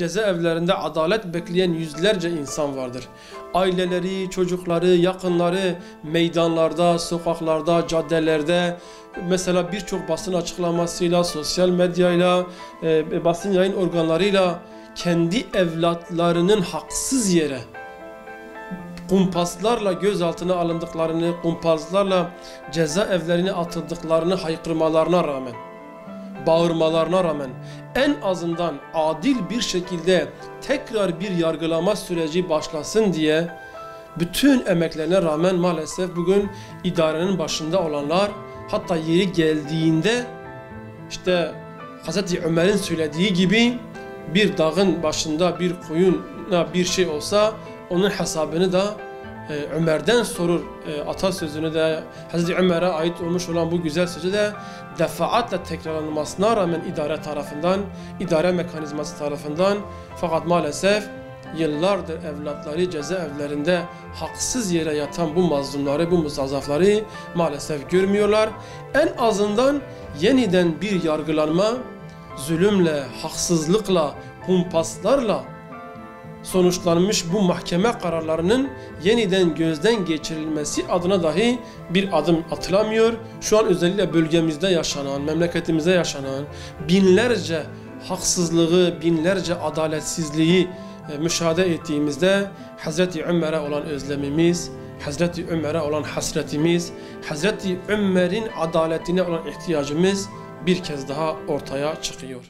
cezaevlerinde adalet bekleyen yüzlerce insan vardır. Aileleri, çocukları, yakınları meydanlarda, sokaklarda, caddelerde, mesela birçok basın açıklamasıyla, sosyal medyayla, basın yayın organlarıyla kendi evlatlarının haksız yere kumpaslarla gözaltına alındıklarını, kumpaslarla cezaevlerine atıldıklarını haykırmalarına rağmen, bağırmalarına rağmen en azından adil bir şekilde tekrar bir yargılama süreci başlasın diye bütün emeklerine rağmen maalesef bugün idarenin başında olanlar, hatta yeri geldiğinde işte Hz. Ömer'in söylediği gibi bir dağın başında bir koyuna bir şey olsa onun hesabını da Ömer'den sorur atasözünü de, Hz. Ömer'e ait olmuş olan bu güzel sözü de defaatle tekrarlanmasına rağmen idare tarafından, idare mekanizması tarafından, fakat maalesef yıllardır evlatları cezaevlerinde haksız yere yatan bu mazlumları, bu mustazafları maalesef görmüyorlar. En azından yeniden bir yargılanma, zulümle, haksızlıkla, kumpaslarla sonuçlanmış bu mahkeme kararlarının yeniden gözden geçirilmesi adına dahi bir adım atılamıyor. Şu an özellikle bölgemizde yaşanan, memleketimizde yaşanan binlerce haksızlığı, binlerce adaletsizliği müşahede ettiğimizde Hazreti Ömer'e olan özlemimiz, Hazreti Ömer'e olan hasretimiz, Hazreti Ömer'in adaletine olan ihtiyacımız bir kez daha ortaya çıkıyor.